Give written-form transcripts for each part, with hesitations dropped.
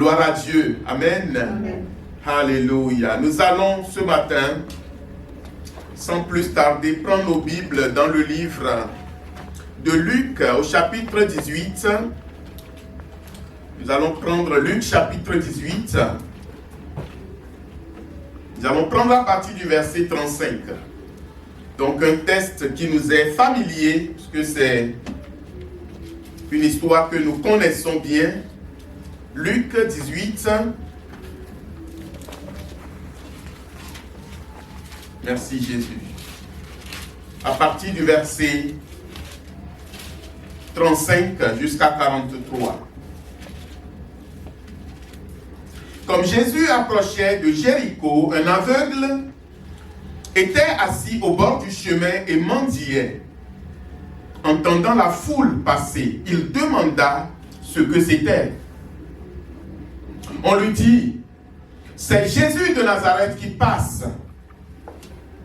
Gloire à Dieu. Amen. Amen. Alléluia. Nous allons ce matin, sans plus tarder, prendre nos Bibles dans le livre de Luc au chapitre 18. Nous allons prendre Luc chapitre 18. Nous allons prendre à partir du verset 35. Donc un texte qui nous est familier, puisque c'est une histoire que nous connaissons bien. Luc 18. Merci Jésus. À partir du verset 35 jusqu'à 43. Comme Jésus approchait de Jéricho, un aveugle était assis au bord du chemin et mendiait. Entendant la foule passer, il demanda ce que c'était. On lui dit, c'est Jésus de Nazareth qui passe.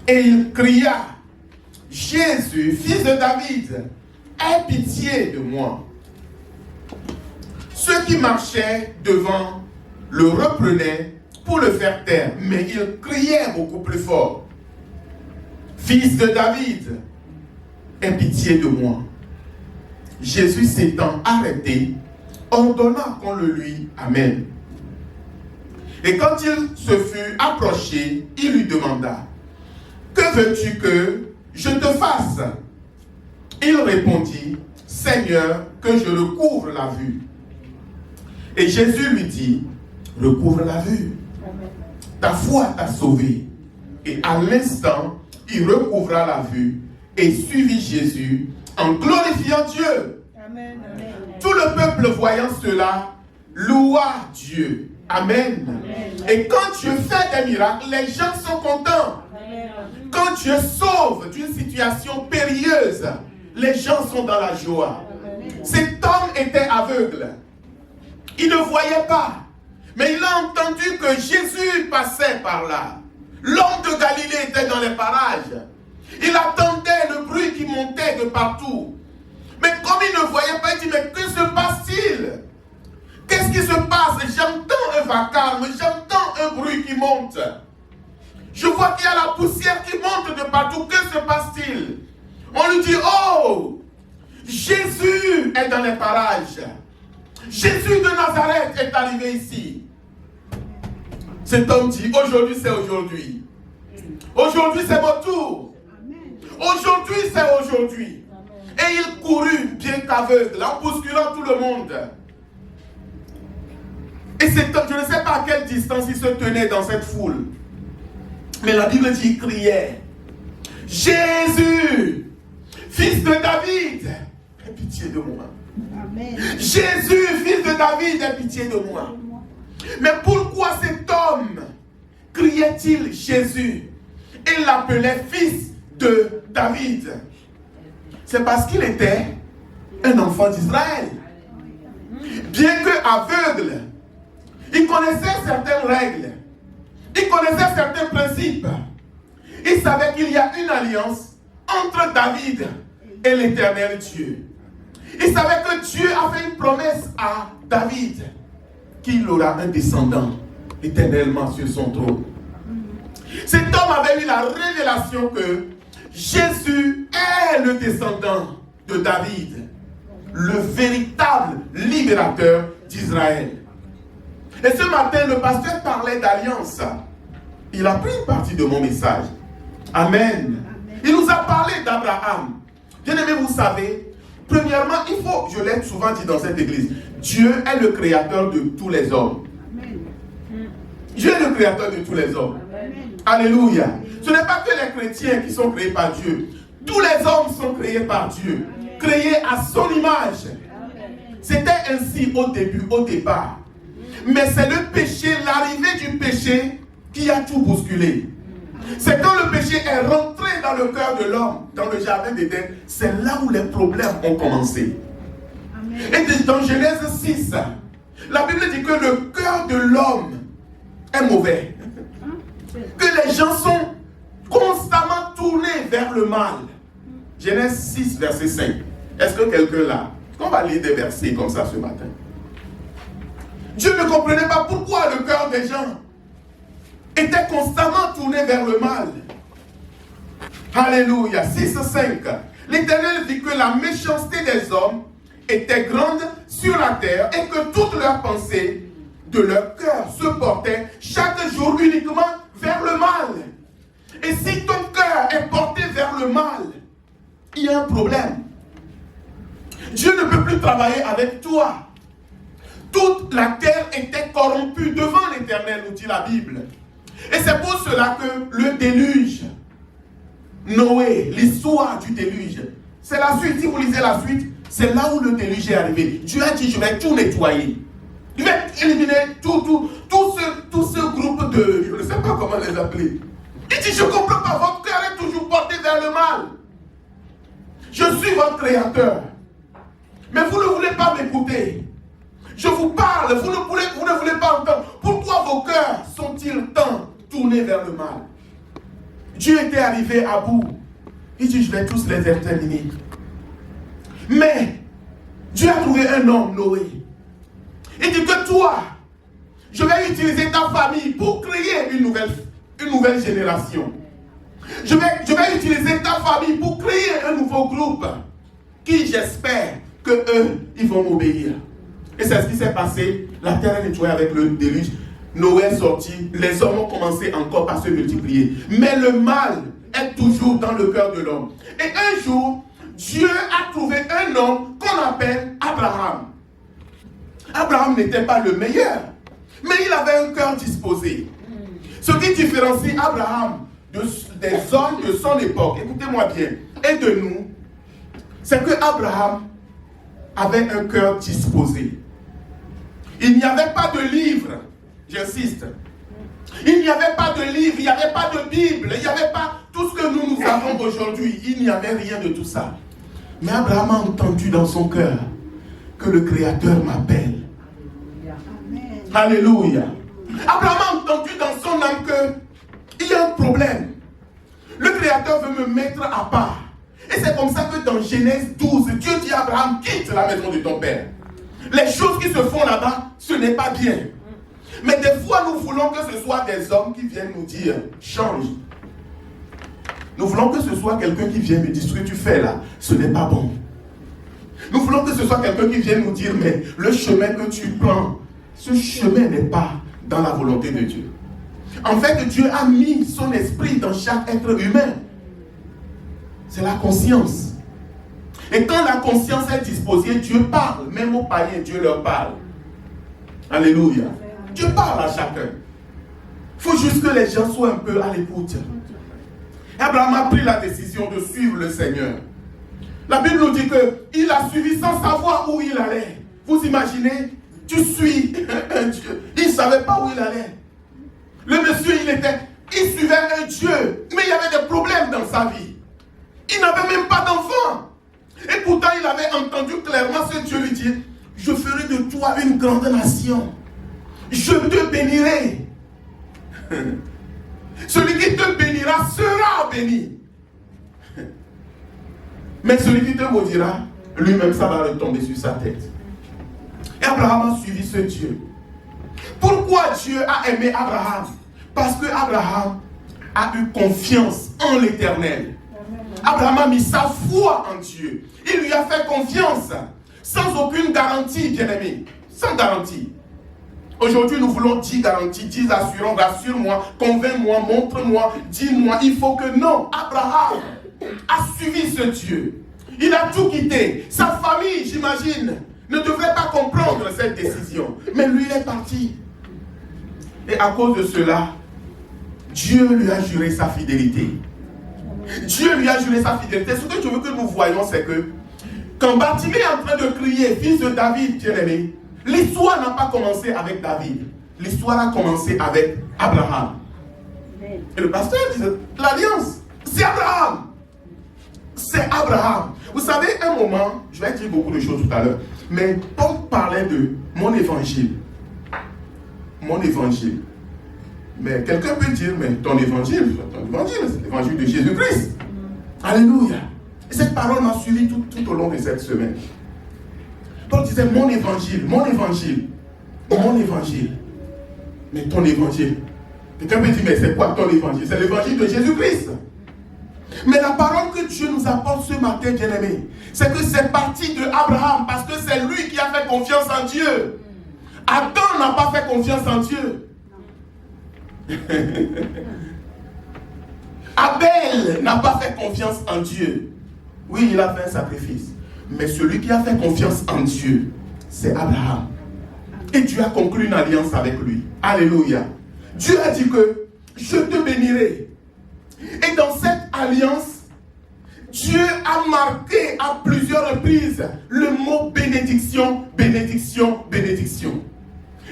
Et il cria, Jésus, fils de David, aie pitié de moi. Ceux qui marchaient devant le reprenaient pour le faire taire, mais il criait beaucoup plus fort. Fils de David, aie pitié de moi. Jésus s'étant arrêté, ordonna qu'on le lui amène. Et quand il se fut approché, il lui demanda, que veux-tu que je te fasse? Il répondit, Seigneur, que je recouvre la vue. Et Jésus lui dit, recouvre la vue. Ta foi t'a sauvé. Et à l'instant, il recouvra la vue et suivit Jésus en glorifiant Dieu. Amen. Tout le peuple voyant cela, loua Dieu. Amen. Amen. Et quand Dieu fait des miracles, les gens sont contents. Amen. Quand Dieu sauve d'une situation périlleuse, les gens sont dans la joie. Amen. Cet homme était aveugle. Il ne voyait pas. Mais il a entendu que Jésus passait par là. L'homme de Galilée était dans les parages. Il attendait le bruit qui montait de partout. Mais comme il ne voyait pas, il dit, mais que se passe-t-il? Qu'est-ce qui se passe? J'entends un vacarme, j'entends un bruit qui monte. Je vois qu'il y a la poussière qui monte de partout. Que se passe-t-il? On lui dit, oh, Jésus est dans les parages. Jésus de Nazareth est arrivé ici. Cet homme dit, aujourd'hui c'est aujourd'hui. Aujourd'hui c'est mon tour. Aujourd'hui c'est aujourd'hui. Et il courut bien qu'aveugle, en bousculant tout le monde. Et cet homme, je ne sais pas à quelle distance il se tenait dans cette foule. Mais la Bible dit, il criait, Jésus, fils de David, aie pitié de moi. Amen. Jésus, fils de David, aie pitié de moi. Mais pourquoi cet homme criait-il Jésus et l'appelait fils de David? C'est parce qu'il était un enfant d'Israël. Bien que aveugle, il connaissait certaines règles. Il connaissait certains principes. Il savait qu'il y a une alliance entre David et l'Éternel Dieu. Il savait que Dieu a fait une promesse à David qu'il aura un descendant éternellement sur son trône. Cet homme avait eu la révélation que Jésus est le descendant de David, le véritable libérateur d'Israël. Et ce matin, le pasteur parlait d'alliance. Il a pris une partie de mon message. Amen. Il nous a parlé d'Abraham. Bien-aimés, vous savez, premièrement, il faut, je l'ai souvent dit dans cette église, Dieu est le créateur de tous les hommes. Dieu est le créateur de tous les hommes. Alléluia. Ce n'est pas que les chrétiens qui sont créés par Dieu. Tous les hommes sont créés par Dieu. Créés à son image. C'était ainsi au début, au départ. Mais c'est le péché, l'arrivée du péché qui a tout bousculé. C'est quand le péché est rentré dans le cœur de l'homme, dans le jardin d'Éden, c'est là où les problèmes ont commencé. Et dans Genèse 6, la Bible dit que le cœur de l'homme est mauvais. Que les gens sont constamment tournés vers le mal. Genèse 6, verset 5. Est-ce que quelqu'un là? On va lire des versets comme ça ce matin. Dieu ne comprenait pas pourquoi le cœur des gens était constamment tourné vers le mal. Alléluia. 6:5. L'Éternel dit que la méchanceté des hommes était grande sur la terre et que toutes leurs pensées de leur cœur se portaient chaque jour uniquement vers le mal. Et si ton cœur est porté vers le mal, il y a un problème. Dieu ne peut plus travailler avec toi. Toute la terre était corrompue devant l'Éternel, nous dit la Bible. Et c'est pour cela que le déluge, Noé, l'histoire du déluge, c'est la suite. Si vous lisez la suite, c'est là où le déluge est arrivé. Dieu a dit, je vais tout nettoyer. Je vais éliminer tout ce groupe de... Je ne sais pas comment les appeler. Il dit, je ne comprends pas, votre cœur est toujours porté vers le mal. Je suis votre créateur. Mais vous ne voulez pas m'écouter. Je vous parle, vous ne voulez pas entendre. Pourquoi vos cœurs sont-ils tant tournés vers le mal? Dieu était arrivé à bout. Il dit, je vais tous les exterminer. Mais Dieu a trouvé un homme, Noé. Il dit que toi, je vais utiliser ta famille pour créer une nouvelle génération. Je vais utiliser ta famille pour créer un nouveau groupe qui, j'espère, que eux, ils vont m'obéir. Et c'est ce qui s'est passé. La terre est nettoyée avec le déluge. Noé est sorti. Les hommes ont commencé encore à se multiplier. Mais le mal est toujours dans le cœur de l'homme. Et un jour, Dieu a trouvé un homme qu'on appelle Abraham. Abraham n'était pas le meilleur, mais il avait un cœur disposé. Ce qui différencie Abraham des hommes de son époque, écoutez-moi bien, et de nous, c'est que Abraham avait un cœur disposé. Il n'y avait pas de livre, j'insiste. Il n'y avait pas de livre, il n'y avait pas de Bible, il n'y avait pas tout ce que nous avons aujourd'hui. Il n'y avait rien de tout ça. Mais Abraham a entendu dans son cœur que le Créateur m'appelle. Alléluia. Abraham a entendu dans son âme qu'il y a un problème. Le Créateur veut me mettre à part. Et c'est comme ça que dans Genèse 12, Dieu dit à Abraham, quitte la maison de ton père. Les choses qui se font là-bas, ce n'est pas bien. Mais des fois, nous voulons que ce soit des hommes qui viennent nous dire, change. Nous voulons que ce soit quelqu'un qui vienne me dire, ce que tu fais là, ce n'est pas bon. Nous voulons que ce soit quelqu'un qui vienne nous dire, mais le chemin que tu prends, ce chemin n'est pas dans la volonté de Dieu. En fait, Dieu a mis son esprit dans chaque être humain. C'est la conscience. Et quand la conscience est disposée, Dieu parle. Même aux païens, Dieu leur parle. Alléluia. Dieu parle à chacun. Il faut juste que les gens soient un peu à l'écoute. Abraham a pris la décision de suivre le Seigneur. La Bible nous dit qu'il a suivi sans savoir où il allait. Vous imaginez? Tu suis un Dieu. Il ne savait pas où il allait. Le monsieur, il suivait un Dieu, mais il y avait des problèmes dans sa vie. Il n'avait même pas d'enfant. Et pourtant, il avait entendu clairement ce Dieu lui dire, je ferai de toi une grande nation. Je te bénirai. Celui qui te bénira sera béni. Mais celui qui te maudira, lui-même, ça va retomber sur sa tête. Et Abraham a suivi ce Dieu. Pourquoi Dieu a aimé Abraham? Parce que Abraham a eu confiance en l'Éternel. Abraham a mis sa foi en Dieu. Il lui a fait confiance. Sans aucune garantie, bien-aimé. Sans garantie. Aujourd'hui, nous voulons 10 garanties, 10 assurances. Rassure-moi, convainc-moi, montre-moi, dis-moi. Il faut que non. Abraham a suivi ce Dieu. Il a tout quitté. Sa famille, j'imagine, ne devrait pas comprendre cette décision. Mais lui, il est parti. Et à cause de cela, Dieu lui a juré sa fidélité. Dieu lui a juré sa fidélité. Ce que je veux que nous voyons, c'est que quand Bartimée est en train de crier, fils de David, bien-aimé, l'histoire n'a pas commencé avec David. L'histoire a commencé avec Abraham. Et le pasteur disait, l'alliance, c'est Abraham. C'est Abraham. Vous savez, un moment, je vais dire beaucoup de choses tout à l'heure, mais Paul parlait de mon évangile. Mon évangile. Mais quelqu'un peut dire, mais ton évangile, c'est l'évangile de Jésus-Christ. Alléluia. Et cette parole m'a suivi tout au long de cette semaine. Paul disait, mon évangile, mon évangile. mon évangile. Mais ton évangile. Quelqu'un peut dire, mais c'est quoi ton évangile? C'est l'évangile de Jésus-Christ. Mais la parole que Dieu nous apporte ce matin, bien-aimé, c'est que c'est parti de Abraham, parce que c'est lui qui a fait confiance en Dieu. Adam n'a pas fait confiance en Dieu. Abel n'a pas fait confiance en Dieu. Oui, il a fait un sacrifice. Mais celui qui a fait confiance en Dieu, c'est Abraham. Et Dieu a conclu une alliance avec lui. Alléluia. Dieu a dit que je te bénirai. Et dans cette alliance, Dieu a marqué à plusieurs reprises le mot bénédiction, bénédiction, bénédiction.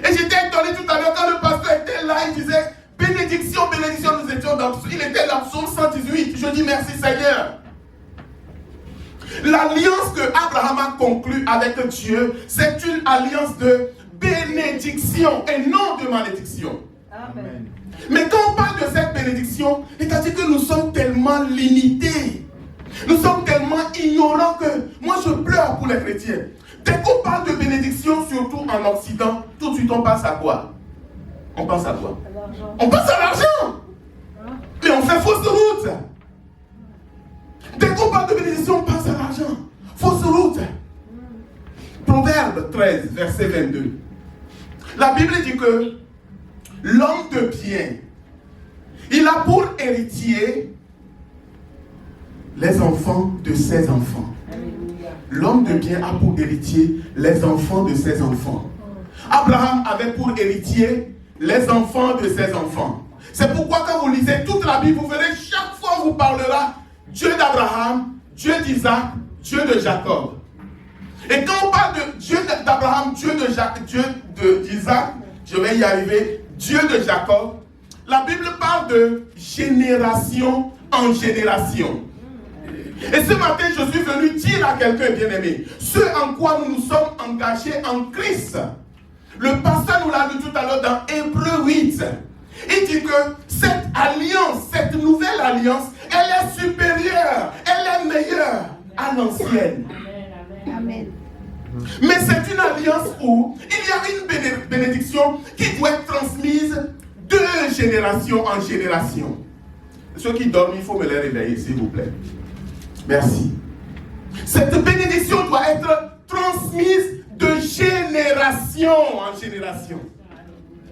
Et j'étais étonné tout à l'heure quand le pasteur était là, il disait bénédiction, bénédiction, nous étions dans, il était dans Psaume 118. Je dis merci Seigneur. L'alliance que Abraham a conclue avec Dieu, c'est une alliance de bénédiction et non de malédiction. Amen. Mais quand on parle de cette bénédiction, c'est-à-dire que nous sommes tellement limités, nous sommes tellement ignorants que moi je pleure pour les chrétiens. Dès qu'on parle de bénédiction, surtout en Occident, tout de suite on pense à quoi? On pense à quoi? On pense à l'argent. Mais on fait fausse route. Dès qu'on parle de bénédiction, on pense à l'argent. Fausse route. Proverbe 13, verset 22. La Bible dit que l'homme de bien, il a pour héritier les enfants de ses enfants. L'homme de bien a pour héritier les enfants de ses enfants. Abraham avait pour héritier les enfants de ses enfants. C'est pourquoi quand vous lisez toute la Bible, vous verrez chaque fois on vous parlera Dieu d'Abraham, Dieu d'Isaac, Dieu de Jacob. Et quand on parle de Dieu d'Abraham, Dieu d'Isaac, je vais y arriver, Dieu de Jacob, la Bible parle de génération en génération. Et ce matin, je suis venu dire à quelqu'un bien-aimé, ce en quoi nous nous sommes engagés en Christ. Le pasteur nous l'a dit tout à l'heure dans Hébreux 8. Il dit que cette alliance, cette nouvelle alliance, elle est supérieure, elle est meilleure à l'ancienne. Amen. Mais c'est une alliance où il y a une bénédiction qui doit être transmise de génération en génération. Ceux qui dorment, il faut me les réveiller, s'il vous plaît. Merci. Cette bénédiction doit être transmise de génération en génération.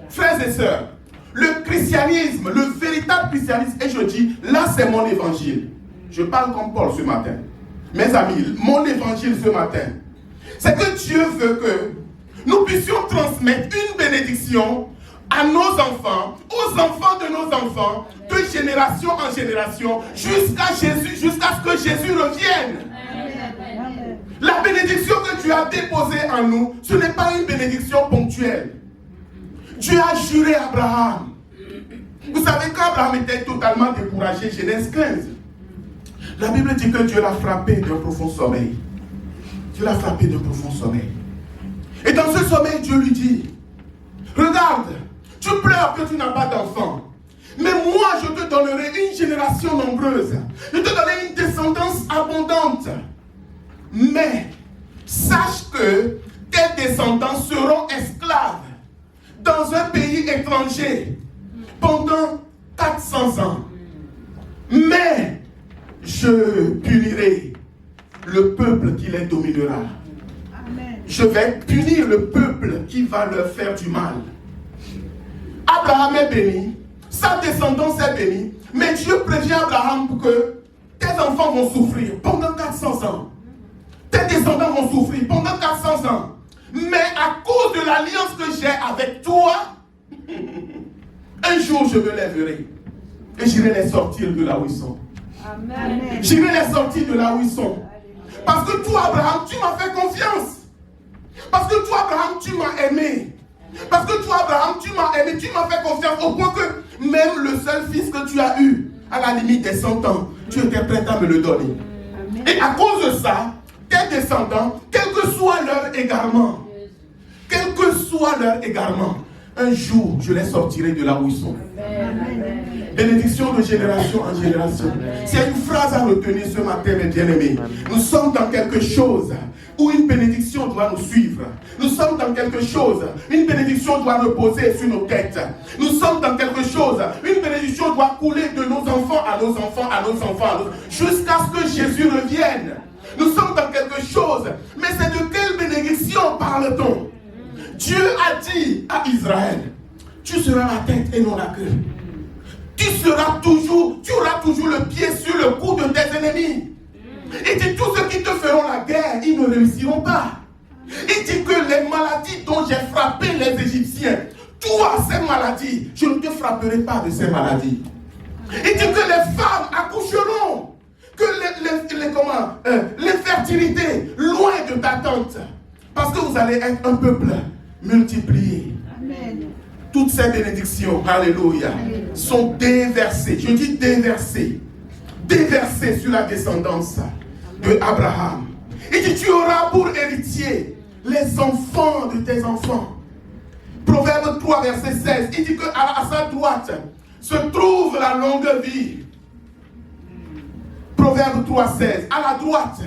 Frères et sœurs, le christianisme, le véritable christianisme, et je dis, là c'est mon évangile. Je parle comme Paul ce matin. Mes amis, mon évangile ce matin, c'est que Dieu veut que nous puissions transmettre une bénédiction à nos enfants, aux enfants de nos enfants, de génération en génération, jusqu'à Jésus, jusqu'à ce que Jésus revienne. Amen. La bénédiction que Dieu a déposée en nous, ce n'est pas une bénédiction ponctuelle. Dieu a juré à Abraham. Vous savez, quand Abraham était totalement découragé, Genèse 15, la Bible dit que Dieu l'a frappé d'un profond sommeil. Dieu l'a frappé d'un profond sommeil. Et dans ce sommeil, Dieu lui dit, regarde, tu pleures que tu n'as pas d'enfant. Mais moi, je te donnerai une génération nombreuse. Je te donnerai une descendance abondante. Mais, sache que tes descendants seront esclaves dans un pays étranger pendant 400 ans. Mais, je punirai le peuple qui les dominera. Amen. Je vais punir le peuple qui va leur faire du mal. Abraham est béni, sa descendance est bénie, mais Dieu prévient Abraham pour que tes enfants vont souffrir pendant 400 ans. Tes descendants vont souffrir pendant 400 ans. Mais à cause de l'alliance que j'ai avec toi, un jour je me lèverai et j'irai les sortir de là où ils sont. Amen. J'irai les sortir de là où ils sont. Parce que toi, Abraham, tu m'as fait confiance. Parce que toi, Abraham, tu m'as aimé. Parce que toi, Abraham, tu m'as aimé, tu m'as fait confiance au point que même le seul fils que tu as eu, à la limite des 100 ans, tu étais prêt à me le donner. Amen. Et à cause de ça, tes descendants, quel que soit leur égarement, un jour, je les sortirai de là où ils sont. Bénédiction de génération en génération. C'est une phrase à retenir ce matin, mes bien-aimés. Nous sommes dans quelque chose où une bénédiction doit nous suivre. Nous sommes dans quelque chose, une bénédiction doit reposer sur nos têtes. Nous sommes dans quelque chose, une bénédiction doit couler de nos enfants à nos enfants, à nos enfants, jusqu'à ce que Jésus revienne. Nous sommes dans quelque chose, mais c'est de quelle bénédiction parle-t-on? Dieu a dit à Israël, tu seras la tête et non la queue. Tu auras toujours le pied sur le cou de tes ennemis. Il dit, tous ceux qui te feront la guerre, ils ne réussiront pas. Il dit que les maladies dont j'ai frappé les Égyptiens, toi, ces maladies, je ne te frapperai pas de ces maladies. Il dit que les femmes accoucheront, que l'infertilité, loin de ta tente, parce que vous allez être un peuple multiplié. Amen. Toutes ces bénédictions, alléluia, sont déversées. Je dis déversées. Déversées sur la descendance de Abraham. Il dit, tu auras pour héritier les enfants de tes enfants. Proverbe 3, verset 16. Il dit qu'à sa droite se trouve la longue vie. Proverbe 3, 16. À la droite,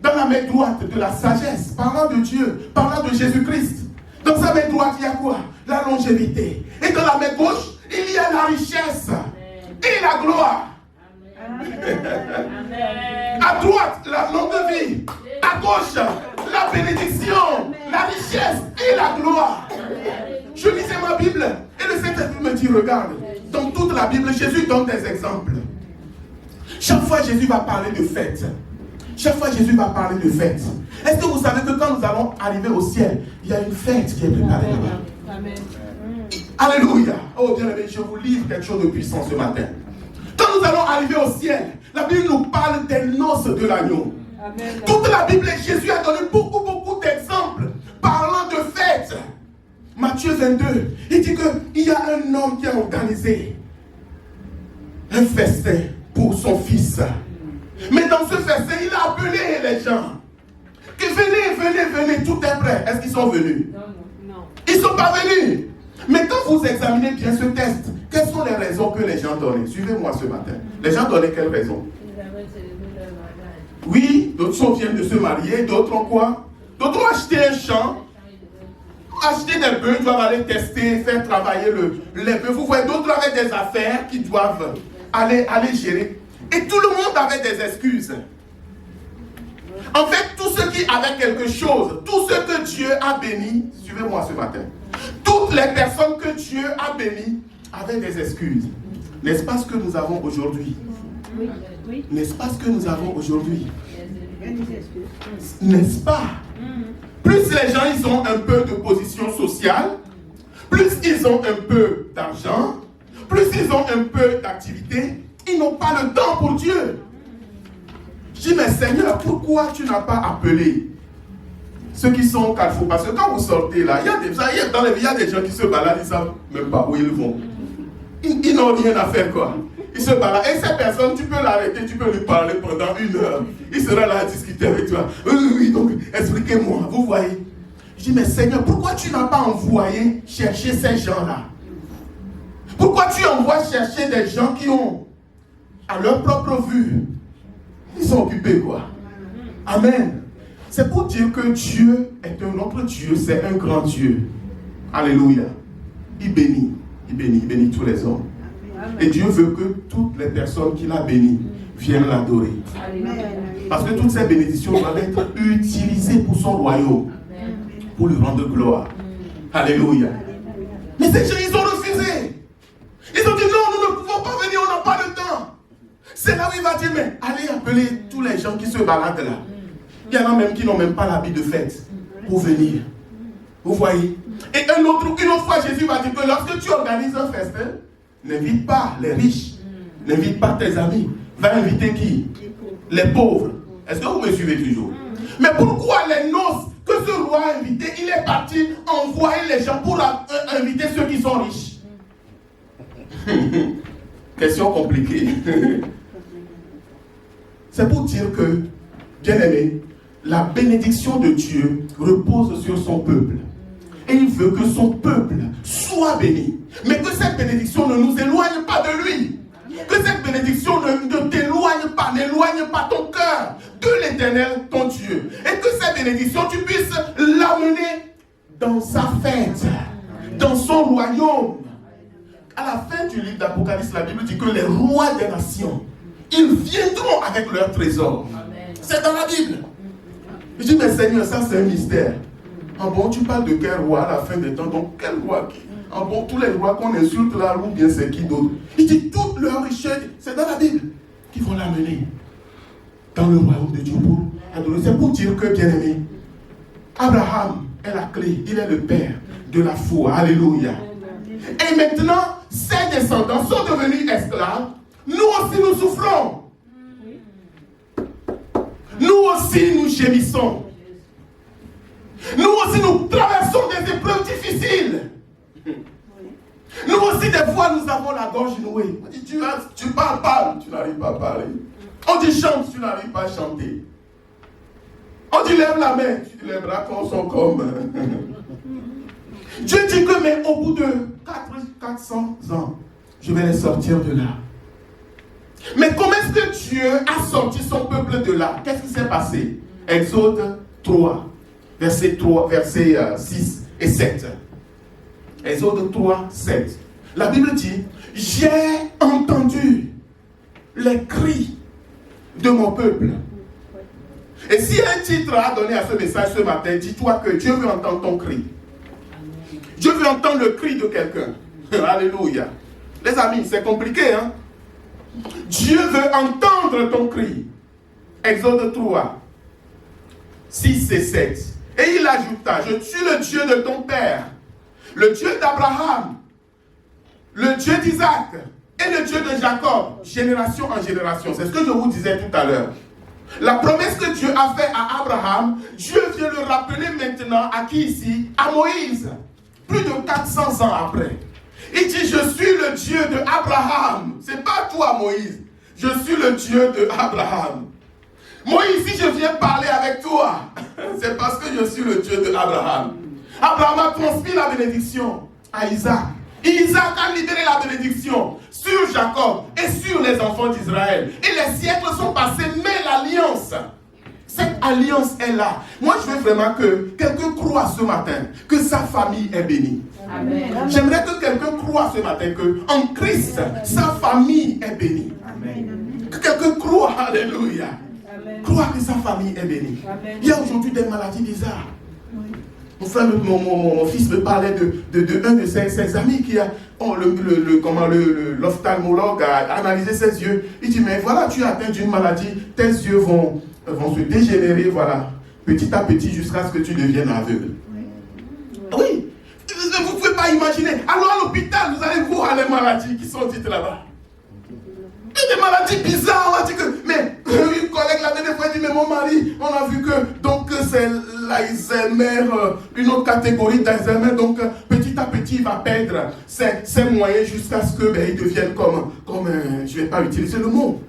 dans la main droite de la sagesse, parlant de Dieu, parlant de Jésus-Christ. Dans sa main droite, il y a quoi? La longévité. Et dans la main gauche, il y a la richesse et la gloire. Amen. À droite, la longue vie. À gauche, la bénédiction, la richesse et la gloire. Je lisais ma Bible et le Saint-Esprit me dit, regarde, dans toute la Bible, Jésus donne des exemples. Chaque fois, Jésus va parler de fête. Chaque fois, Jésus va parler de fête. Est-ce que vous savez que quand nous allons arriver au ciel, il y a une fête qui est préparée là-bas? Amen. Alléluia. Oh bien-aimé, je vous livre quelque chose de puissant ce matin. Quand nous allons arriver au ciel, la Bible nous parle des noces de l'agneau. Amen. Toute la Bible, Jésus a donné beaucoup d'exemples parlant de fêtes. Matthieu 22, il dit qu'il y a un homme qui a organisé un festin pour son fils. Mais dans ce festin, il a appelé les gens. Que venez, tout est prêt. Est-ce qu'ils sont venus? Non. Ils ne sont pas venus. Mais quand vous examinez bien ce test, quelles sont les raisons que les gens donnaient? Suivez-moi ce matin. Les gens donnaient quelles raisons? Oui, d'autres viennent de se marier, d'autres ont quoi? D'autres ont acheté un champ, acheté des bœufs, ils doivent aller tester, faire travailler les bœufs. Vous voyez, d'autres avaient des affaires qu'ils doivent aller gérer. Et tout le monde avait des excuses. En fait, tous ceux qui avaient quelque chose, tous ceux que Dieu a bénis, suivez-moi ce matin, toutes les personnes que Dieu a bénies avaient des excuses. N'est-ce pas ce que nous avons aujourd'hui? Oui. N'est-ce pas ce que nous avons aujourd'hui? N'est-ce pas? Plus les gens ils ont un peu de position sociale, plus ils ont un peu d'argent, plus ils ont un peu d'activité, ils n'ont pas le temps pour Dieu. Je dis, mais Seigneur, pourquoi tu n'as pas appelé ceux qui sont au Carrefour? Parce que quand vous sortez là, il y a des gens qui se baladent, ils ne savent même pas où ils vont. Ils n'ont rien à faire, quoi. Ils se baladent. Et cette personne, tu peux l'arrêter, tu peux lui parler pendant 1 heure. Il sera là à discuter avec toi. Oui, donc expliquez-moi, vous voyez. Je dis, mais Seigneur, pourquoi tu n'as pas envoyé chercher ces gens-là? Pourquoi tu envoies chercher des gens qui ont, à leur propre vue, ils sont occupés, quoi. Amen. C'est pour dire que Dieu est un autre Dieu, c'est un grand Dieu. Alléluia. Il bénit tous les hommes. Et Dieu veut que toutes les personnes qu'il a bénies viennent l'adorer. Parce que toutes ces bénédictions doivent être utilisées pour son royaume, pour lui rendre gloire. Alléluia. Mais ces gens, ils ont refusé. Ils ont dit non, nous ne pouvons pas venir, on n'a pas le temps. C'est là où il va dire, mais allez appeler tous les gens qui se baladent là. Il y en a même qui n'ont même pas l'habit de fête pour venir. Vous voyez? Et une autre fois, Jésus va dire que lorsque tu organises un festin, n'invite pas les riches, n'invite pas tes amis. Va inviter qui? Les pauvres. Est-ce que vous me suivez toujours? Mais pourquoi les noces que ce roi a invité, il est parti envoyer les gens pour inviter ceux qui sont riches? Question compliquée. C'est pour dire que, bien aimé, la bénédiction de Dieu repose sur son peuple. Et il veut que son peuple soit béni. Mais que cette bénédiction ne nous éloigne pas de lui. Que cette bénédiction ne t'éloigne pas, n'éloigne pas ton cœur de l'Éternel, ton Dieu. Et que cette bénédiction, tu puisses l'amener dans sa fête, dans son royaume. À la fin du livre d'Apocalypse, la Bible dit que les rois des nations, ils viendront avec leurs trésors. C'est dans la Bible. Je dis, mais Seigneur, ça c'est un mystère. Ah bon, tu parles de quel roi à la fin des temps? Donc, quel roi qui... Ah bon, tous les rois qu'on insulte là, ou bien c'est qui d'autre? Il dit, toute leur richesse, c'est dans la Bible, qui vont l'amener dans le royaume de Dieu pour adorer. C'est pour dire que, bien aimé, Abraham est la clé, il est le père de la foi. Alléluia. Et maintenant, ses descendants sont devenus esclaves. Nous aussi, nous souffrons. Nous aussi, nous gémissons. Nous aussi, nous traversons des épreuves difficiles. Nous aussi, des fois, nous avons la gorge nouée. On dit, tu parles, tu n'arrives pas à parler. On dit, chante, tu n'arrives pas à chanter. On dit, lève la main, les bras sont comme... Dieu dit que, mais au bout de 400 ans, je vais les sortir de là. Mais comment est-ce que Dieu a sorti son peuple de là? Qu'est-ce qui s'est passé? Exode 3, verset 6 et 7. Exode 3, 7. La Bible dit, j'ai entendu les cris de mon peuple. Et si un titre a donné à ce message ce matin, dis-toi que Dieu veut entendre ton cri. Dieu veut entendre le cri de quelqu'un. Alléluia. Les amis, c'est compliqué, hein? Dieu veut entendre ton cri. Exode 3, 6 et 7. Et il ajouta, je suis le Dieu de ton père, le Dieu d'Abraham, le Dieu d'Isaac et le Dieu de Jacob, génération en génération. C'est ce que je vous disais tout à l'heure. La promesse que Dieu a faite à Abraham, Dieu vient le rappeler maintenant à qui ici? À Moïse. Plus de 400 ans après. Il dit, je suis le Dieu de Abraham. Ce n'est pas toi, Moïse. Je suis le Dieu de Abraham. Moïse, si je viens parler avec toi, c'est parce que je suis le Dieu de Abraham. Abraham a transmis la bénédiction à Isaac. Isaac a libéré la bénédiction sur Jacob et sur les enfants d'Israël. Et les siècles sont passés, mais l'alliance, cette alliance est là. Moi, je veux vraiment que quelqu'un croie ce matin que sa famille est bénie. Amen. J'aimerais que quelqu'un croie ce matin que en Christ, sa famille est bénie. Amen. Que quelqu'un croie, alléluia. Amen. Croit que sa famille est bénie. Amen. Il y a aujourd'hui des maladies bizarres. Oui. Mon frère, mon fils me parlait de un de ses amis qui a l'ophtalmologue a analysé ses yeux. Il dit, mais voilà, tu es atteint d'une maladie, tes yeux vont se dégénérer, voilà, petit à petit jusqu'à ce que tu deviennes aveugle. Oui. Vous ne pouvez pas imaginer. Alors à l'hôpital, vous allez voir les maladies qui sont dites là-bas. Des maladies bizarres. On a dit que, mais une collègue la dernière fois dit, mais mon mari, on a vu que donc c'est l'Alzheimer, une autre catégorie d'Alzheimer, donc petit à petit il va perdre ses moyens jusqu'à ce que il devienne comme je ne vais pas utiliser le mot.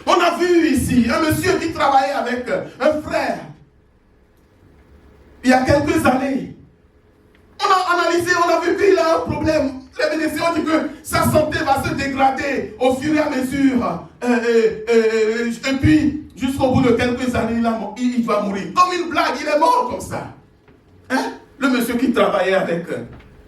On a vu ici un monsieur qui travaillait avec un frère il y a quelques années. On a analysé, on a vu qu'il a un problème. Les médecins ont dit que sa santé va se dégrader au fur et à mesure. Et puis, jusqu'au bout de quelques années, il va mourir. Comme une blague, il est mort comme ça. Hein? Le monsieur qui travaillait avec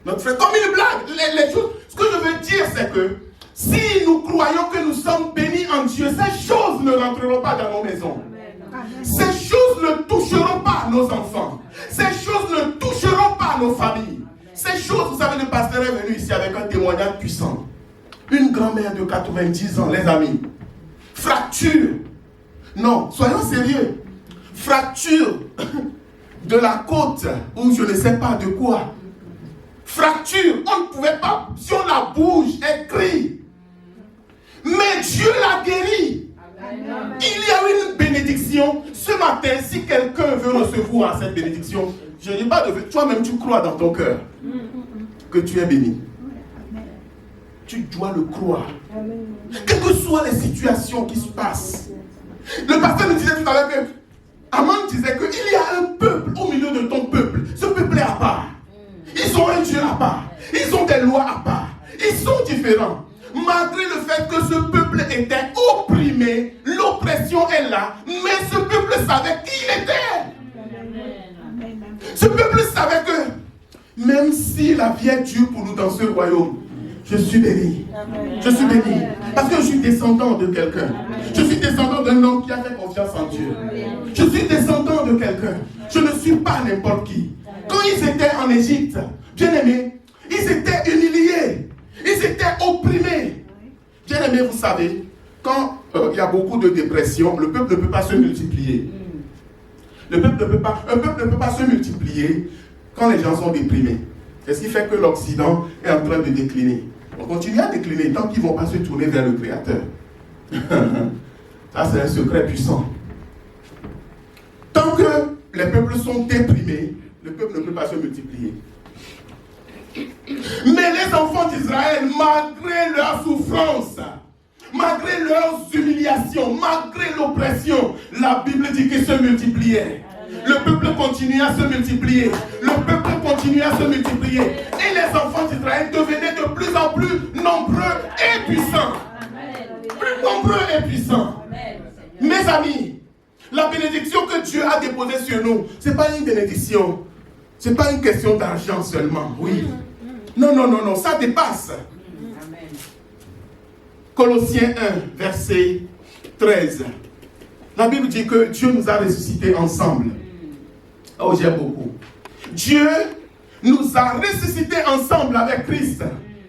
notre frère. Comme une blague. Les choses. Ce que je veux dire, c'est que si nous croyons que nous sommes bénis en Dieu, ces choses ne rentreront pas dans nos maisons. Ces choses ne toucheront pas nos enfants. Ces choses ne toucheront pas nos familles. Ces choses, vous savez, le pasteur est venu ici avec un témoignage puissant. Une grand-mère de 90 ans, les amis. Fracture. Non, soyons sérieux. Fracture de la côte, ou je ne sais pas de quoi. Fracture, on ne pouvait pas, si on la bouge, elle crie. Mais Dieu l'a guérie. Amen. Il y a une bénédiction. Ce matin, si quelqu'un veut recevoir cette bénédiction, je ne dis pas de toi-même, tu crois dans ton cœur que tu es béni. Tu dois le croire. Quelles que soient les situations qui se passent. Le pasteur nous disait tout à l'heure que Aman disait qu'il y a un peuple au milieu de ton peuple. Ce peuple est à part. Dieu à part. Ils ont des lois à part. Ils sont différents. Malgré le fait que ce peuple était opprimé, l'oppression est là, mais ce peuple savait qui il était. Ce peuple savait que même si la vie est dure pour nous dans ce royaume, je suis béni. Je suis béni. Parce que je suis descendant de quelqu'un. Je suis descendant d'un homme qui a fait confiance en Dieu. Je suis descendant de quelqu'un. Je ne suis pas n'importe qui. Quand ils étaient en Égypte, bien aimés, ils étaient humiliés. Ils étaient opprimés. Bien aimés, vous savez, quand il y a beaucoup de dépression, le peuple ne peut pas se multiplier. Un peuple ne peut pas se multiplier quand les gens sont déprimés. C'est ce qui fait que l'Occident est en train de décliner. On continue à décliner tant qu'ils ne vont pas se tourner vers le Créateur. Ça, c'est un secret puissant. Tant que les peuples sont déprimés, le peuple ne peut pas se multiplier. Mais les enfants d'Israël, malgré leur souffrance, malgré leurs humiliations, malgré l'oppression, la Bible dit qu'ils se multipliaient. Le peuple continue à se multiplier. Le peuple continue à se multiplier. Et les enfants d'Israël devenaient de plus en plus nombreux et puissants. Plus nombreux et puissants. Mes amis, la bénédiction que Dieu a déposée sur nous, ce n'est pas une bénédiction. Ce n'est pas une question d'argent seulement. Oui. Non, ça dépasse. Colossiens 1, verset 13. La Bible dit que Dieu nous a ressuscités ensemble. Oh, j'aime beaucoup. Dieu nous a ressuscités ensemble avec Christ.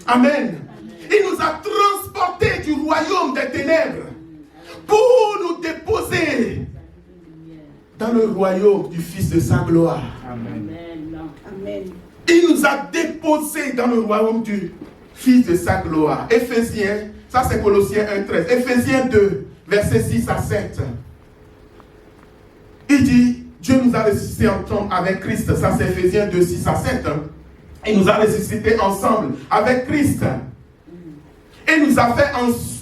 Amen. Il nous a transportés du royaume des ténèbres pour nous déposer dans le royaume du Fils de sa gloire. Amen. Il nous a déposés dans le royaume du Fils de sa gloire. Éphésiens, ça c'est Colossiens 1, 13. Éphésiens 2, versets 6 à 7. Il dit, Dieu nous a ressuscités ensemble avec Christ. Ça c'est Éphésiens 2, 6 à 7. Il nous a ressuscités ensemble avec Christ. Et nous a fait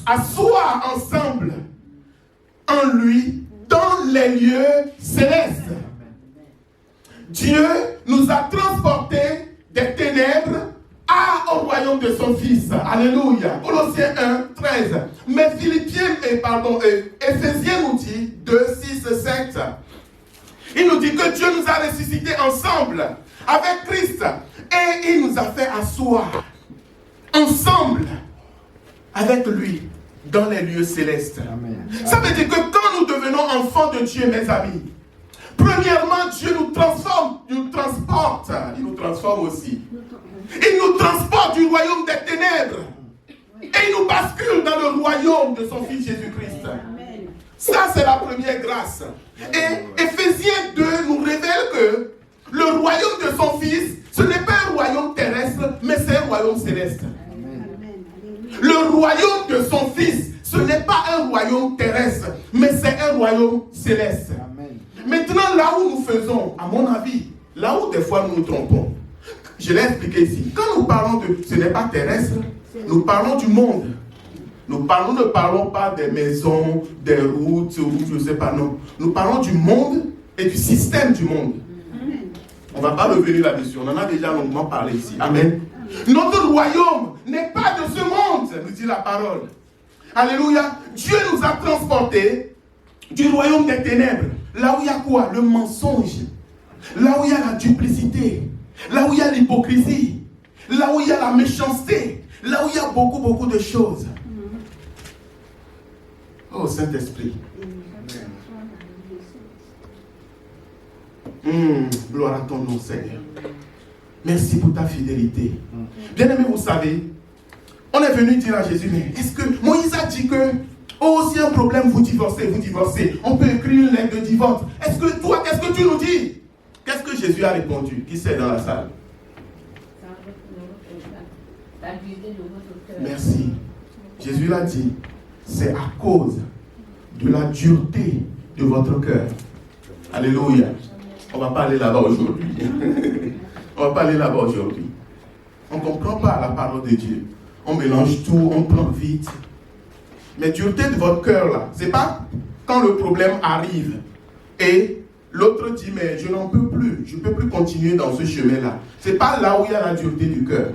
asseoir ensemble en lui dans les lieux célestes. Dieu nous a transportés des ténèbres au royaume de son Fils. Alléluia. Colossiens 1, 13. Mais Éphésiens nous dit 2, 6, 7. Il nous dit que Dieu nous a ressuscités ensemble avec Christ. Et il nous a fait asseoir ensemble avec lui dans les lieux célestes. Amen. Ça veut dire que quand nous devenons enfants de Dieu, mes amis, premièrement, Dieu nous transforme, nous transporte. Il nous transforme aussi. Il nous transporte du royaume des ténèbres. Et il nous bascule dans le royaume de son Fils Jésus-Christ. Ça, c'est la première grâce. Et Éphésiens 2 nous révèle que le royaume de son Fils, ce n'est pas un royaume terrestre, mais c'est un royaume céleste. Le royaume de son Fils, ce n'est pas un royaume terrestre, mais c'est un royaume céleste. Amen. Maintenant, là où nous faisons, à mon avis, là où des fois nous nous trompons, je l'ai expliqué ici, quand nous parlons de ce n'est pas terrestre, nous parlons du monde. Nous ne parlons pas des maisons, des routes, ou je ne sais pas, non. Nous parlons du monde et du système du monde. Amen. On ne va pas revenir là-dessus, on en a déjà longuement parlé ici. Amen. Notre royaume n'est pas de ce monde, nous dit la parole. Alléluia. Dieu nous a transportés du royaume des ténèbres. Là où il y a quoi? Le mensonge. Là où il y a la duplicité. Là où il y a l'hypocrisie. Là où il y a la méchanceté. Là où il y a beaucoup de choses. Oh Saint-Esprit. Gloire à ton nom, Seigneur. Merci pour ta fidélité. Bien-aimés, vous savez, on est venu dire à Jésus, mais est-ce que Moïse a dit que, oh, s'il y a un problème, vous divorcez. On peut écrire une lettre de divorce. Est-ce que toi, qu'est-ce que tu nous dis? Qu'est-ce que Jésus a répondu? Qui c'est dans la salle? Merci. Jésus l'a dit, c'est à cause de la dureté de votre cœur. Alléluia. On ne va pas aller là-bas aujourd'hui. On ne va pas aller là-bas aujourd'hui. On ne comprend pas la parole de Dieu. On mélange tout, on prend vite. Mais dureté de votre cœur là, c'est pas quand le problème arrive et L'autre dit, mais je n'en peux plus, je ne peux plus continuer dans ce chemin-là. Ce n'est pas là où il y a la dureté du cœur.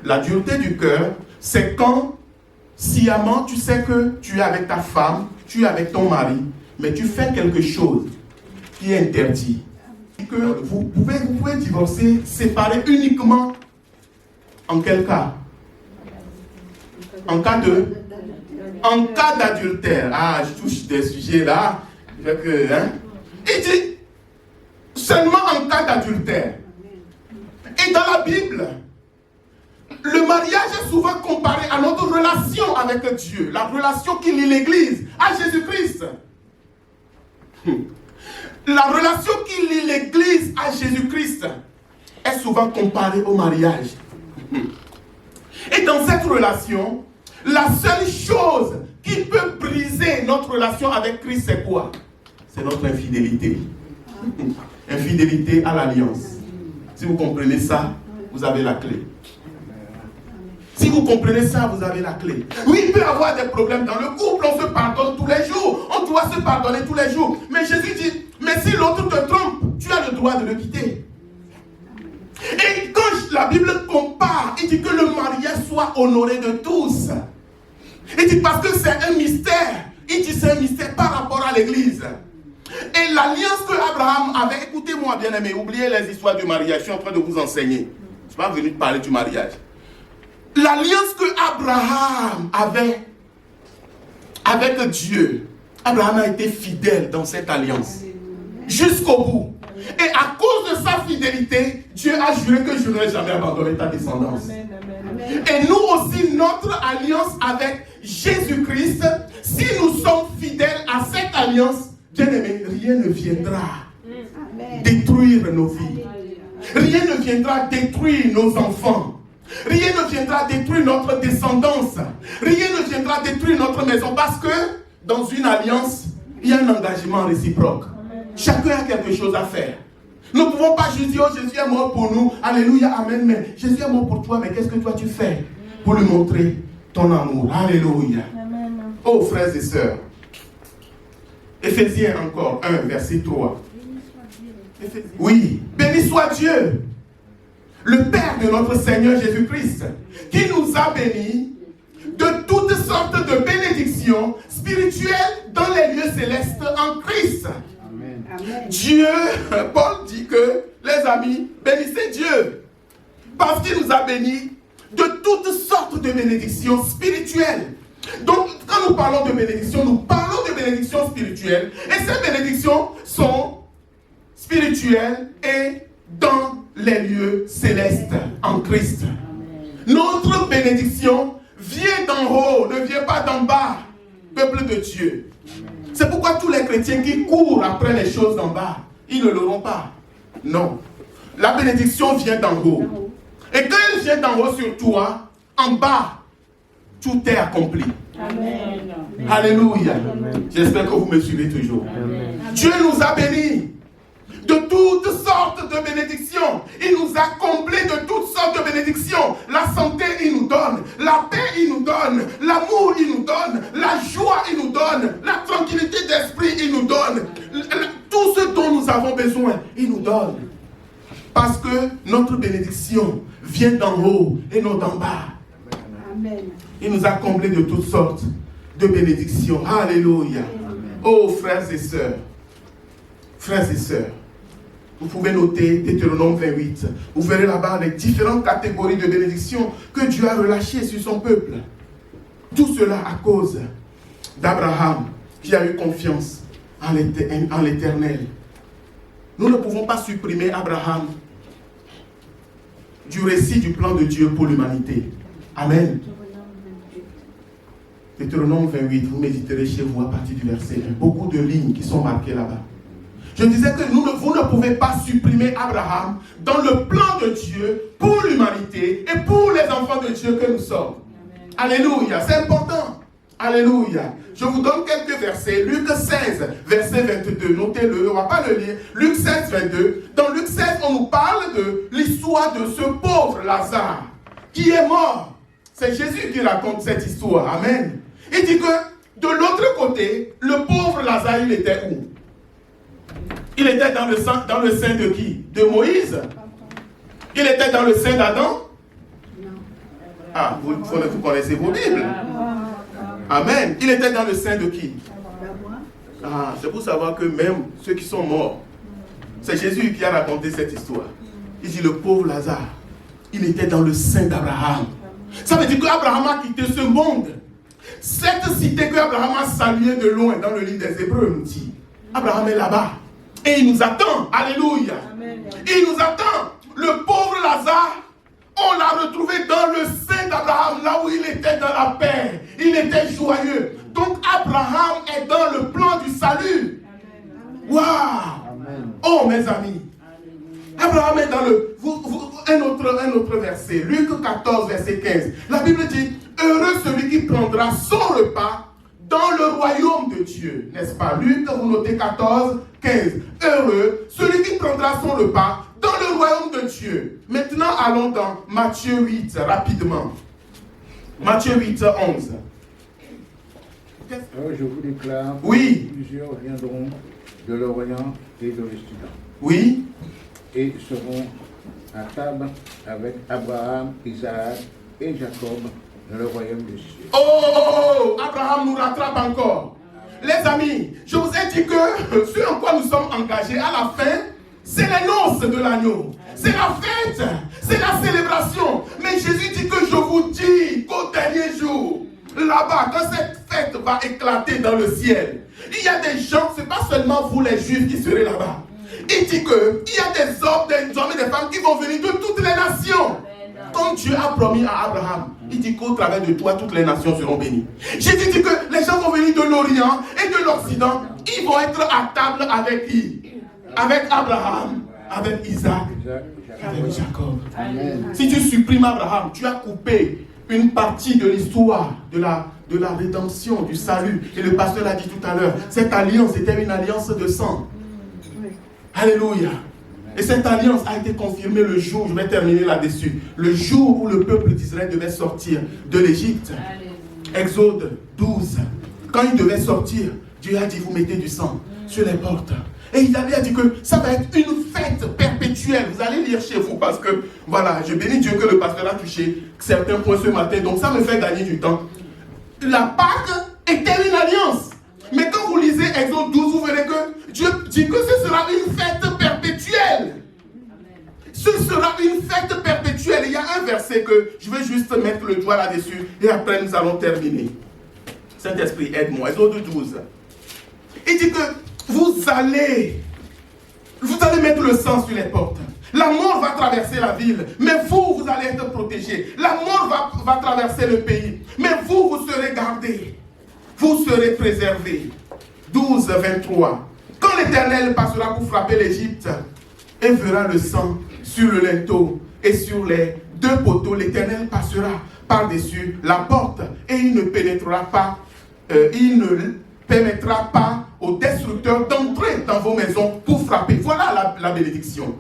La dureté du cœur, c'est quand, sciemment, tu sais que tu es avec ta femme, tu es avec ton mari, mais tu fais quelque chose qui est interdit. Que vous pouvez divorcer, séparer uniquement en quel cas? En cas d'adultère. Ah, je touche des sujets là. Il dit seulement en cas d'adultère. Et dans la Bible, le mariage est souvent comparé à notre relation avec Dieu, la relation qui lie l'Église à Jésus-Christ. La relation qui lie l'Église à Jésus-Christ est souvent comparée au mariage. Et dans cette relation, la seule chose qui peut briser notre relation avec Christ, c'est quoi? C'est notre infidélité. Infidélité à l'alliance. Si vous comprenez ça, vous avez la clé. Si vous comprenez ça, vous avez la clé. Oui, il peut y avoir des problèmes dans le couple, on se pardonne tous les jours, on doit se pardonner tous les jours. Mais Jésus dit, mais si l'autre te trompe, tu as le droit de le quitter. Et quand la Bible compare, il dit que le mariage soit honoré de tous. Il dit parce que c'est un mystère. Il dit c'est un mystère par rapport à l'Église. Et l'alliance que Abraham avait, écoutez-moi bien aimé, oubliez les histoires du mariage, je suis en train de vous enseigner. Je ne suis pas venu parler du mariage. L'alliance que Abraham avait avec Dieu, Abraham a été fidèle dans cette alliance. Jusqu'au bout. Et à cause de sa fidélité, Dieu a juré que je n'aurai jamais abandonné ta descendance. Amen. Et nous aussi, notre alliance avec Jésus-Christ, si nous sommes fidèles à cette alliance, bien aimé, rien ne viendra détruire nos vies. Rien ne viendra détruire nos enfants. Rien ne viendra détruire notre descendance. Rien ne viendra détruire notre maison. Parce que dans une alliance, il y a un engagement réciproque. Chacun a quelque chose à faire. Nous ne pouvons pas juste dire, oh Jésus est mort pour nous, alléluia, amen, mais Jésus est mort pour toi, mais qu'est-ce que toi tu fais pour lui montrer ton amour? Alléluia. Amen. Oh frères et sœurs, Éphésiens encore 1, verset 3. Oui, béni soit Dieu, le Père de notre Seigneur Jésus-Christ, qui nous a bénis de toutes sortes de bénédictions spirituelles dans les lieux célestes en Christ. Amen. Dieu, Paul dit que, les amis, bénissez Dieu, parce qu'il nous a bénis de toutes sortes de bénédictions spirituelles. Donc, quand nous parlons de bénédictions, nous parlons de bénédictions spirituelles, et ces bénédictions sont spirituelles et dans les lieux célestes en Christ. Amen. Notre bénédiction vient d'en haut, ne vient pas d'en bas, peuple de Dieu. C'est pourquoi tous les chrétiens qui courent après les choses d'en bas, ils ne l'auront pas. Non. La bénédiction vient d'en haut. Et quand elle vient d'en haut sur toi, en bas, tout est accompli. Amen. Alléluia. J'espère que vous me suivez toujours. Amen. Dieu nous a bénis de toutes sortes de bénédictions. Il nous a comblés de toutes sortes de bénédictions. La santé, il nous donne. La paix, il nous donne. L'amour, il nous donne. La joie, il nous donne. La tranquillité d'esprit, il nous donne. Tout ce dont nous avons besoin, il nous donne. Parce que notre bénédiction vient d'en haut et non d'en bas. Amen. Il nous a comblés de toutes sortes de bénédictions. Alléluia. Oh, frères et sœurs. Frères et sœurs. Vous pouvez noter Deutéronome 28. Vous verrez là-bas les différentes catégories de bénédictions que Dieu a relâchées sur son peuple. Tout cela à cause d'Abraham qui a eu confiance en l'Éternel. Nous ne pouvons pas supprimer Abraham du récit du plan de Dieu pour l'humanité. Amen. Deutéronome 28, vous méditerez chez vous à partir du verset 1. Beaucoup de lignes qui sont marquées là-bas. Je disais que vous ne pouvez pas supprimer Abraham dans le plan de Dieu pour l'humanité et pour les enfants de Dieu que nous sommes. Amen. Alléluia, c'est important. Alléluia. Je vous donne quelques versets. Luc 16, verset 22. Notez-le, on ne va pas le lire. Luc 16, 22. Dans Luc 16, on nous parle de l'histoire de ce pauvre Lazare qui est mort. C'est Jésus qui raconte cette histoire. Amen. Il dit que de l'autre côté, le pauvre Lazare, il était où? Il était dans le sein de qui? De Moïse. Il était dans le sein d'Adam. Ah, vous connaissez vos Bibles. Amen. Il était dans le sein de qui? Ah, c'est pour savoir que même ceux qui sont morts, c'est Jésus qui a raconté cette histoire. Il dit le pauvre Lazare, il était dans le sein d'Abraham. Ça veut dire qu'Abraham a quitté ce monde. Cette cité qu'Abraham a saluée de loin dans le livre des Hébreux nous dit, Abraham est là-bas. Et il nous attend. Alléluia. Amen. Il nous attend. Le pauvre Lazare, on l'a retrouvé dans le sein d'Abraham, là où il était dans la paix. Il était joyeux. Donc Abraham est dans le plan du salut. Waouh! Oh mes amis. Abraham est dans le... un autre verset. Luc 14, verset 15. La Bible dit, heureux celui qui prendra son repas dans le royaume de Dieu. N'est-ce pas? Luc, vous notez 14, 15. Heureux celui qui prendra son repas dans le royaume de Dieu. Maintenant, allons dans Matthieu 8, rapidement. Matthieu 8, 11. Je vous déclare, oui, plusieurs viendront de l'Orient et de l'Occident. Oui. Et seront à table avec Abraham, Isaac et Jacob dans le royaume des cieux. Oh, Abraham nous rattrape encore. Les amis, je vous ai dit que ce en quoi nous sommes engagés à la fin, c'est les noces de l'agneau. C'est la fête, c'est la célébration. Mais Jésus dit que je vous dis qu'au dernier jour, là-bas, quand cette fête va éclater dans le ciel, il y a des gens, ce n'est pas seulement vous les Juifs qui serez là-bas. Il dit qu'il y a des hommes et des femmes qui vont venir de toutes les nations. Comme Dieu a promis à Abraham, il dit qu'au travers de toi, toutes les nations seront bénies. Jésus dit que les gens vont venir de l'Orient et de l'Occident. Ils vont être à table avec qui? Avec Abraham, avec Isaac, avec Jacob. Amen. Si tu supprimes Abraham, tu as coupé une partie de l'histoire de la rédemption, du salut. Et le pasteur l'a dit tout à l'heure. Cette alliance était une alliance de sang. Alléluia. Et cette alliance a été confirmée le jour, je vais terminer là-dessus, le jour où le peuple d'Israël devait sortir de l'Égypte. Exode 12. Quand il devait sortir, Dieu a dit, vous mettez du sang sur les portes. Et il a dit que ça va être une fête perpétuelle. Vous allez lire chez vous parce que, voilà, je bénis Dieu que le pasteur a touché certains points ce matin. Donc ça me fait gagner du temps. La Pâque était une alliance. Mais quand vous lisez Exode 12, vous verrez que Dieu dit que ce sera une fête perpétuelle. Ce sera une fête perpétuelle. Il y a un verset que je vais juste mettre le doigt là-dessus et après nous allons terminer. Saint-Esprit, aide-moi. Exode 12. Il dit que vous allez mettre le sang sur les portes. La mort va traverser la ville, mais vous allez être protégés. La mort va traverser le pays, mais vous serez gardés. Vous serez préservés. 12, 23. Quand l'Éternel passera pour frapper l'Égypte et verra le sang sur le linteau et sur les deux poteaux, l'Éternel passera par-dessus la porte et il ne pénétrera pas, il ne permettra pas aux destructeurs d'entrer dans vos maisons pour frapper. Voilà la bénédiction.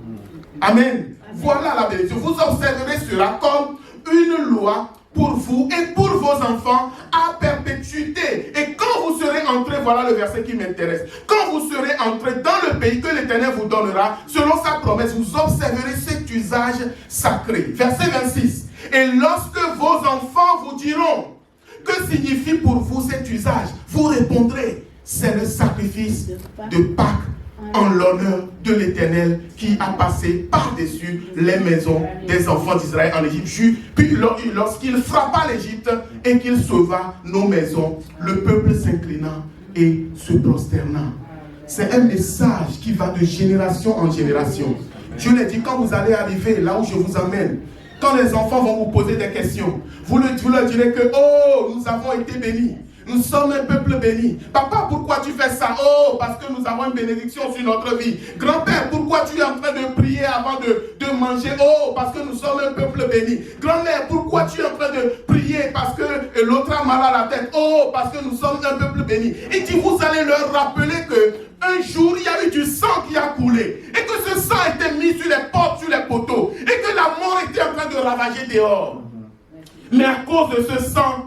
Amen. Voilà la bénédiction. Vous observerez cela comme une loi pour vous et pour vos enfants à perpétuité. Et quand vous serez entrés, voilà le verset qui m'intéresse. Quand vous serez entrés dans le pays que l'Éternel vous donnera, selon sa promesse, vous observerez cet usage sacré. Verset 26. Et lorsque vos enfants vous diront, que signifie pour vous cet usage? Vous répondrez, c'est le sacrifice de Pâques en l'honneur de l'Éternel qui a passé par-dessus les maisons des enfants d'Israël en Égypte. Puis lorsqu'il frappa l'Égypte et qu'il sauva nos maisons, le peuple s'inclinant et se prosternant. C'est un message qui va de génération en génération. Dieu l'a dit, quand vous allez arriver là où je vous emmène, quand les enfants vont vous poser des questions, vous leur direz que, oh, nous avons été bénis. Nous sommes un peuple béni. Papa, pourquoi tu fais ça? Oh, parce que nous avons une bénédiction sur notre vie. Grand-père, pourquoi tu es en train de prier avant de manger? Oh, parce que nous sommes un peuple béni. Grand-mère, pourquoi tu es en train de prier? Parce que l'autre a mal à la tête. Oh, parce que nous sommes un peuple béni. Et dit, vous allez leur rappeler que un jour, il y a eu du sang qui a coulé. Et que ce sang a été mis sur les portes, sur les poteaux. Et que la mort était en train de ravager dehors. Mais à cause de ce sang,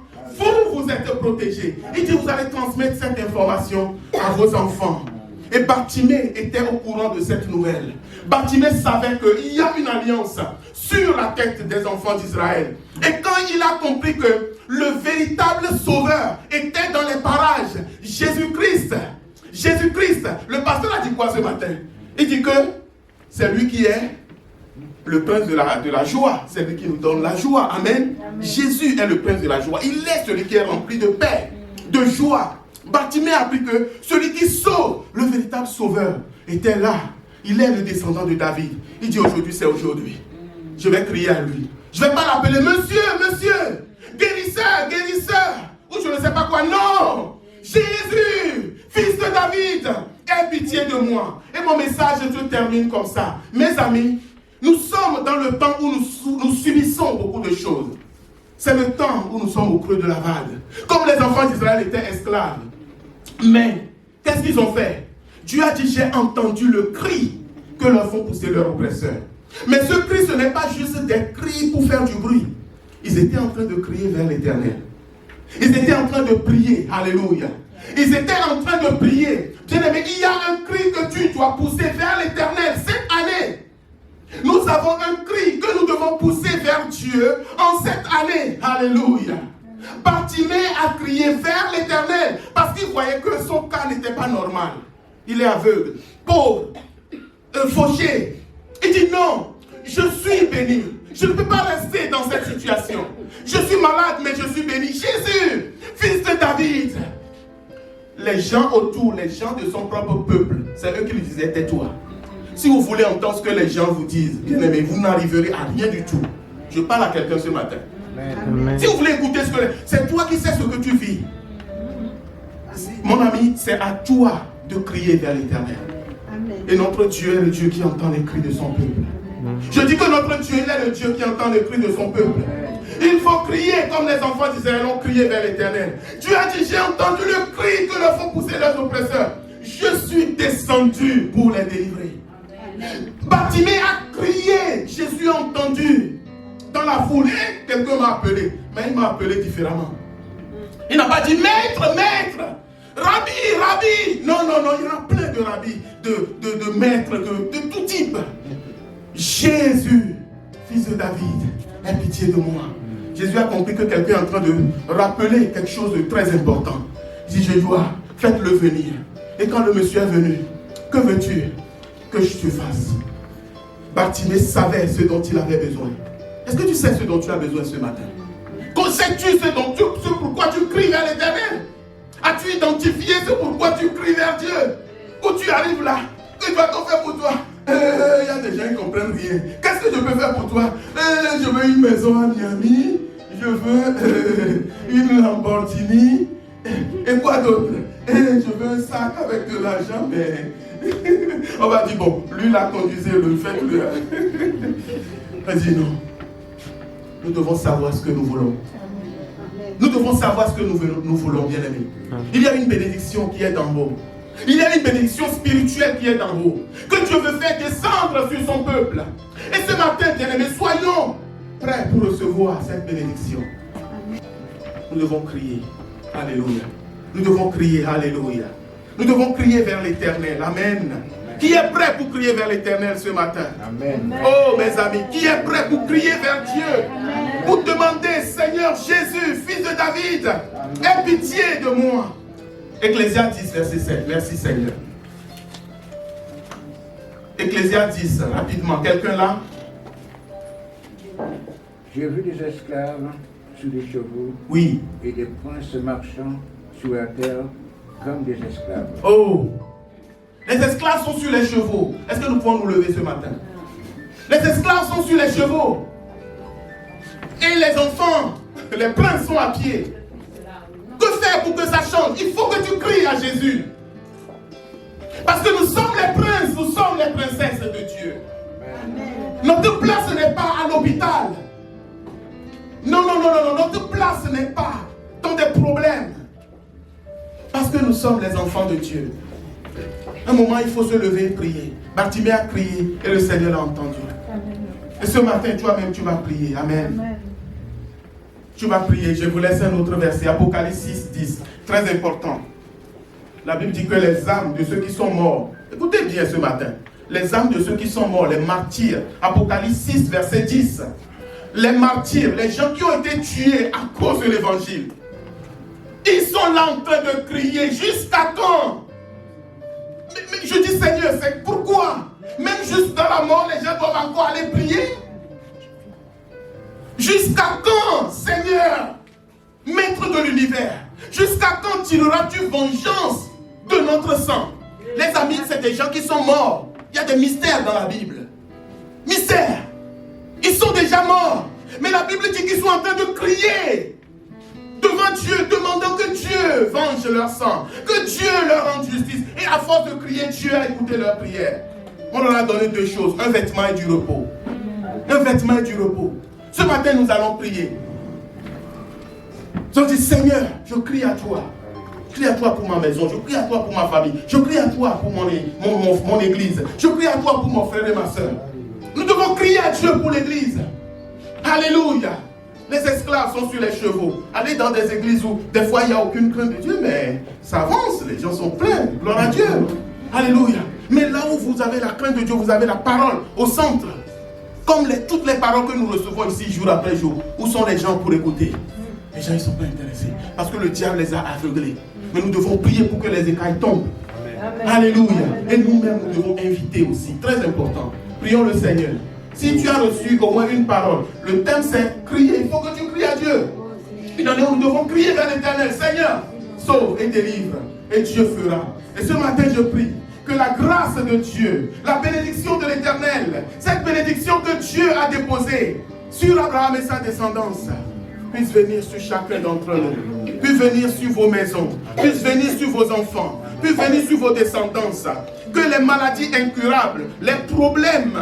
vous êtes protégés. Il dit, vous allez transmettre cette information à vos enfants. Et Bartimée était au courant de cette nouvelle. Bartimée savait qu'il y a une alliance sur la tête des enfants d'Israël. Et quand il a compris que le véritable sauveur était dans les parages, Jésus-Christ, le pasteur a dit quoi ce matin? Il dit que c'est lui qui est le prince de la joie, c'est lui qui nous donne la joie. Amen. Amen. Jésus est le prince de la joie. Il est celui qui est rempli de paix, de joie. Bartimée a appris que celui qui sauve, le véritable sauveur, était là. Il est le descendant de David. Il dit aujourd'hui, c'est aujourd'hui. Je vais crier à lui. Je ne vais pas l'appeler monsieur, monsieur, guérisseur, guérisseur, ou je ne sais pas quoi. Non, Jésus, fils de David, aie pitié de moi. Et mon message se termine comme ça. Mes amis, nous sommes dans le temps où nous subissons beaucoup de choses. C'est le temps où nous sommes au creux de la vague. Comme les enfants d'Israël étaient esclaves. Mais, qu'est-ce qu'ils ont fait? Dieu a dit, j'ai entendu le cri que leur font pousser leurs oppresseurs. Mais ce cri, ce n'est pas juste des cris pour faire du bruit. Ils étaient en train de crier vers l'Éternel. Ils étaient en train de prier. Alléluia. Ils étaient en train de prier. Bien-aimé, il y a un cri que tu dois pousser vers l'Éternel cette année. Nous avons un cri que nous devons pousser vers Dieu en cette année. Alléluia. Bartimée a crié vers l'Éternel parce qu'il voyait que son cas n'était pas normal. Il est aveugle, pauvre, fauché. Il dit non, je suis béni. Je ne peux pas rester dans cette situation. Je suis malade, mais je suis béni. Jésus, fils de David. Les gens autour, les gens de son propre peuple, c'est eux qui lui disaient tais-toi. Si vous voulez entendre ce que les gens vous disent, bien aimé, vous n'arriverez à rien du tout. Je parle à quelqu'un ce matin. Amen. Si vous voulez écouter ce que c'est toi qui sais ce que tu vis. Mon ami, c'est à toi de crier vers l'Éternel. Et notre Dieu est le Dieu qui entend les cris de son peuple. Je dis que notre Dieu est le Dieu qui entend les cris de son peuple. Il faut crier comme les enfants d'Israël ont crié vers l'Éternel. Dieu a dit, j'ai entendu le cri que leur font pousser leurs oppresseurs. Je suis descendu pour les délivrer. Bartimée a crié, Jésus a entendu dans la foule. Et quelqu'un m'a appelé, mais il m'a appelé différemment. Il n'a pas dit maître, maître, rabbi, rabbi. Non, non, non, il y en a plein de rabbis, de maîtres, de tout type. Jésus, fils de David, aie pitié de moi. Jésus a compris que quelqu'un est en train de rappeler quelque chose de très important. Il dit, je dois, faites-le venir. Et quand le monsieur est venu, que veux-tu que je te fasse? Bartimée savait ce dont il avait besoin. Est-ce que tu sais ce dont tu as besoin ce matin? Sais-tu ce pourquoi tu cries vers l'Éternel? As-tu identifié ce pourquoi tu cries vers Dieu? Où tu arrives là, que doit-on faire pour toi? Il y a des gens qui ne comprennent rien. Qu'est-ce que je peux faire pour toi? Je veux une maison à Miami, je veux une Lamborghini, et quoi d'autre? Je veux un sac avec de l'argent, mais on va dire, bon, lui là, conduisez-le, faites-le. On dit non. Nous devons savoir ce que nous voulons. Nous devons savoir ce que nous voulons, bien aimés. Il y a une bénédiction qui est d'en haut. Il y a une bénédiction spirituelle qui est d'en haut. Que Dieu veut faire descendre sur son peuple. Et ce matin, bien aimés, soyons prêts pour recevoir cette bénédiction. Nous devons crier. Alléluia. Nous devons crier. Alléluia. Nous devons crier vers l'Éternel. Amen. Qui est prêt pour crier vers l'Éternel ce matin? Amen. Oh mes amis, qui est prêt pour crier vers Dieu? Amen. Pour demander, Seigneur Jésus, fils de David, aie pitié de moi. Ecclésias 10, verset 7. Merci Seigneur. Ecclésias 10, rapidement. Quelqu'un là? J'ai vu des esclaves sur des chevaux. Oui. Et des princes marchant sur la terre comme des esclaves. Oh! Les esclaves sont sur les chevaux. Est-ce que nous pouvons nous lever ce matin? Les esclaves sont sur les chevaux. Et les enfants, les princes sont à pied. Que faire pour que ça change? Il faut que tu cries à Jésus. Parce que nous sommes les princes, nous sommes les princesses de Dieu. Amen. Notre place n'est pas à l'hôpital. Non, non, non, non, non. Notre place n'est pas dans des problèmes. Parce que nous sommes les enfants de Dieu. Un moment, il faut se lever et prier. Bartimée a crié et le Seigneur l'a entendu. Amen. Et ce matin, toi-même, tu vas prier. Amen. Amen. Tu vas prier. Je vous laisse un autre verset. Apocalypse 6, 10. Très important. La Bible dit que les âmes de ceux qui sont morts, écoutez bien ce matin, les âmes de ceux qui sont morts, les martyrs, Apocalypse 6, verset 10, les martyrs, les gens qui ont été tués à cause de l'évangile, ils sont là en train de crier, jusqu'à quand? Mais je dis Seigneur, c'est pourquoi? Même juste dans la mort, les gens doivent encore aller prier? Jusqu'à quand, Seigneur, maître de l'univers? Jusqu'à quand tireras-tu vengeance de notre sang? Les amis, c'est des gens qui sont morts. Il y a des mystères dans la Bible. Mystères. Ils sont déjà morts. Mais la Bible dit qu'ils sont en train de crier devant Dieu, demandant que Dieu venge leur sang, que Dieu leur rende justice. Et à force de crier, Dieu a écouté leur prière. On leur a donné deux choses, un vêtement et du repos. Un vêtement et du repos. Ce matin, nous allons prier. Je dis, Seigneur, je crie à toi. Je crie à toi pour ma maison, je crie à toi pour ma famille, je crie à toi pour mon église, je crie à toi pour mon frère et ma soeur. Nous devons crier à Dieu pour l'église. Alléluia. Les esclaves sont sur les chevaux. Allez dans des églises où des fois il n'y a aucune crainte de Dieu, mais ça avance, les gens sont pleins. Gloire à Dieu. Alléluia. Mais là où vous avez la crainte de Dieu, vous avez la parole au centre. Comme toutes les paroles que nous recevons ici jour après jour. Où sont les gens pour écouter? Les gens ne sont pas intéressés. Parce que le diable les a aveuglés. Mais nous devons prier pour que les écailles tombent. Amen. Alléluia. Et nous-mêmes, nous devons inviter aussi. Très important. Prions le Seigneur. Si tu as reçu au moins une parole, le thème c'est crier. Il faut que tu cries à Dieu. Et dans nous devons crier vers l'Éternel. Seigneur, sauve et délivre. Et Dieu fera. Et ce matin, je prie que la grâce de Dieu, la bénédiction de l'Éternel, cette bénédiction que Dieu a déposée sur Abraham et sa descendance, puisse venir sur chacun d'entre nous, puisse venir sur vos maisons, puisse venir sur vos enfants, puisse venir sur vos descendances. Que les maladies incurables, les problèmes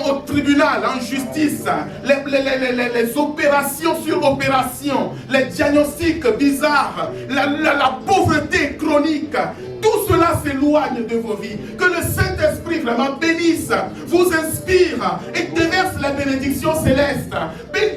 au tribunal, en justice, les opérations sur opérations, les diagnostics bizarres, la pauvreté chronique, tout cela s'éloigne de vos vies. Que le Saint-Esprit vraiment bénisse, vous inspire et déverse la bénédiction céleste,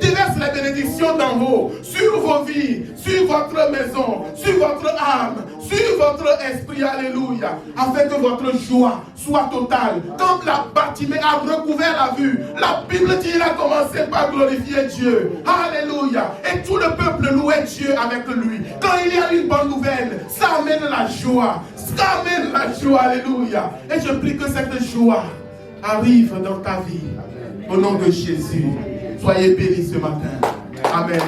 déverse la bénédiction d'en haut sur vos vies, sur votre maison, sur votre âme, sur votre esprit, alléluia, afin que votre joie soit totale. Comme la Bartimée a recouvert la vue, la Bible dit qu'il a commencé par glorifier Dieu, alléluia, et tout le peuple louait Dieu avec lui. Quand il y a une bonne nouvelle, ça amène la joie, ça amène la joie, alléluia. Et je prie que cette joie arrive dans ta vie, au nom de Jésus. Soyez bénis ce matin. Amen.